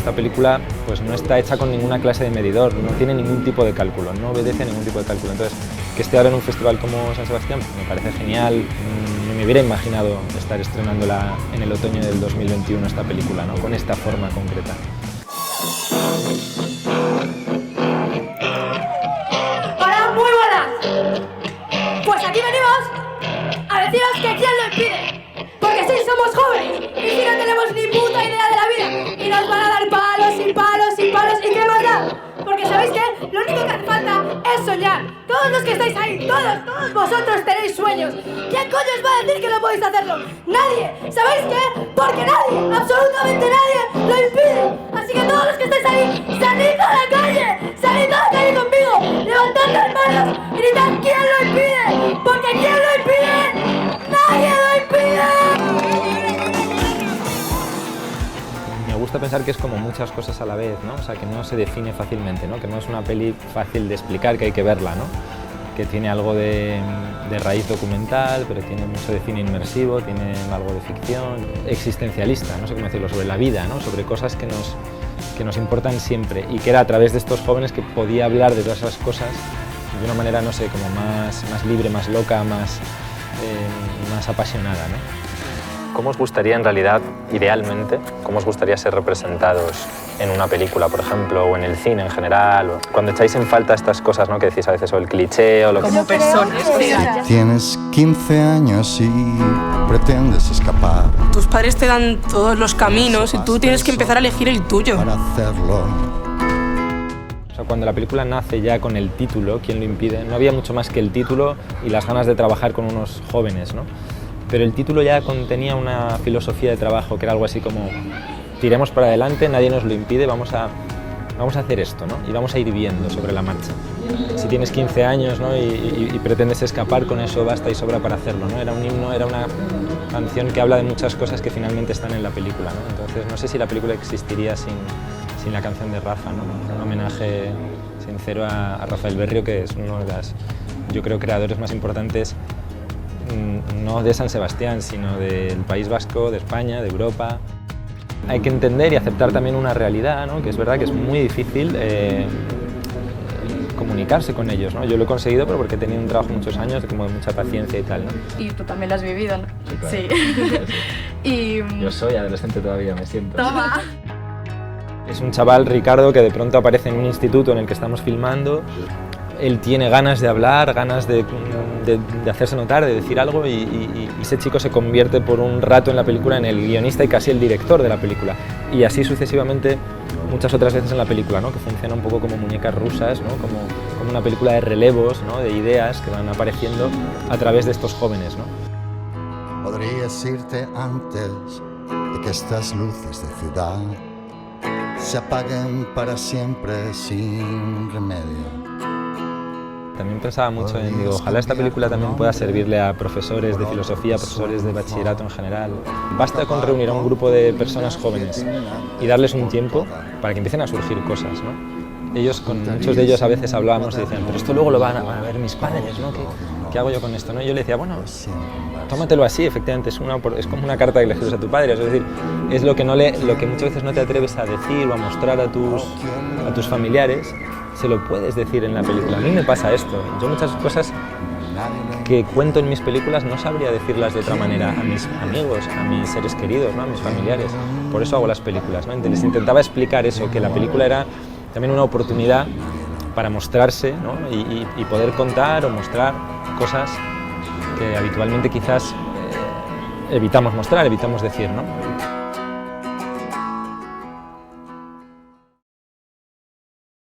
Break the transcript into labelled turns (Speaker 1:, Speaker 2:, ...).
Speaker 1: Esta película pues no está hecha con ninguna clase de medidor, no tiene ningún tipo de cálculo, no obedece a ningún tipo de cálculo. Entonces, que esté ahora en un festival como San Sebastián me parece genial. No me hubiera imaginado estar estrenándola en el otoño del 2021 esta película, ¿no? Con esta forma concreta.
Speaker 2: ¡Hola, muy buenas! Pues aquí venimos a deciros que quién lo impide. Porque sí, somos jóvenes y si no tenemos ni puta idea de la vida y nos van a dar palos y palos y palos y qué más da. Porque ¿sabéis qué? Lo único que hace falta es soñar. Todos los que estáis ahí, todos vosotros tenéis sueños. ¿Quién coño os va a decir que no podéis hacerlo? ¡Nadie! ¿Sabéis qué? Porque nadie, absolutamente nadie, lo impide. Así que todos los que estáis ahí, salid a la calle conmigo, levantad las manos y gritad ¿quién lo impide? Porque ¿quién lo impide? ¡Nadie lo impide!
Speaker 1: Me gusta pensar que es como muchas cosas a la vez, ¿no? O sea, que no se define fácilmente, ¿no? Que no es una peli fácil de explicar, que hay que verla, ¿no? Que tiene algo de raíz documental, pero tiene mucho de cine inmersivo, tiene algo de ficción, existencialista, no sé cómo decirlo, sobre la vida, ¿no? Sobre cosas que nos importan siempre, y que era a través de estos jóvenes que podía hablar de todas esas cosas de una manera, no sé, como más libre, más loca, más apasionada, ¿no? ¿Cómo os gustaría en realidad, idealmente, cómo os gustaría ser representados en una película, por ejemplo, o en el cine en general? O cuando echáis en falta estas cosas, ¿no? Que decís a veces, o el cliché, o lo que...
Speaker 3: Como personas.
Speaker 4: Tienes 15 años y pretendes escapar.
Speaker 3: Tus padres te dan todos los caminos y tú tienes que empezar a elegir el tuyo.
Speaker 4: Para hacerlo.
Speaker 1: O sea, cuando la película nace ya con el título, ¿quién lo impide? No había mucho más que el título y las ganas de trabajar con unos jóvenes, ¿no? Pero el título ya contenía una filosofía de trabajo que era algo así como tiremos para adelante, nadie nos lo impide, vamos a hacer esto, ¿no? Y vamos a ir viendo sobre la marcha. Si tienes 15 años, ¿no? y pretendes escapar, con eso basta y sobra para hacerlo, ¿no? Era un himno, era una canción que habla de muchas cosas que finalmente están en la película, ¿no? Entonces no sé si la película existiría sin la canción de Rafa, ¿no? Un homenaje sincero a Rafael Berrio, que es uno de los, yo creo, creadores más importantes, no de San Sebastián, sino del País Vasco, de España, de Europa. Hay que entender y aceptar también una realidad, ¿no? Que es verdad que es muy difícil comunicarse con ellos, ¿no? Yo lo he conseguido, pero porque he tenido un trabajo muchos años, como de mucha paciencia y tal, ¿no?
Speaker 5: Y tú también lo has vivido, ¿no?
Speaker 1: Sí, claro.
Speaker 5: Sí.
Speaker 1: Yo soy adolescente todavía, me siento.
Speaker 5: Toma.
Speaker 1: Es un chaval, Ricardo, que de pronto aparece en un instituto en el que estamos filmando. Él tiene ganas de hablar, ganas de hacerse notar, de decir algo, y ese chico se convierte por un rato en la película en el guionista y casi el director de la película. Y así sucesivamente muchas otras veces en la película, ¿no? Que funciona un poco como muñecas rusas, ¿no? Como una película de relevos, ¿no? De ideas que van apareciendo a través de estos jóvenes, ¿no?
Speaker 4: Podrías irte antes de que estas luces de ciudad se apaguen para siempre sin remedio.
Speaker 1: También pensaba mucho en, digo, ojalá esta película también pueda servirle a profesores de filosofía, profesores de bachillerato en general. Basta con reunir a un grupo de personas jóvenes y darles un tiempo para que empiecen a surgir cosas, ¿no? Ellos, con muchos de ellos a veces hablábamos y decían, pero esto luego lo van a ver mis padres, ¿no? ¿Qué hago yo con esto, no? Y yo le decía, bueno, tómatelo así, efectivamente, es como una carta que le escribes a tu padre, es decir, es lo que muchas veces no te atreves a decir o a mostrar a tus familiares, se lo puedes decir en la película. A mí me pasa esto, yo muchas cosas que cuento en mis películas no sabría decirlas de otra manera a mis amigos, a mis seres queridos, ¿no? A mis familiares, por eso hago las películas, ¿no? Les intentaba explicar eso, que la película era también una oportunidad para mostrarse, ¿no? y poder contar o mostrar cosas que habitualmente quizás evitamos mostrar, evitamos decir, ¿no?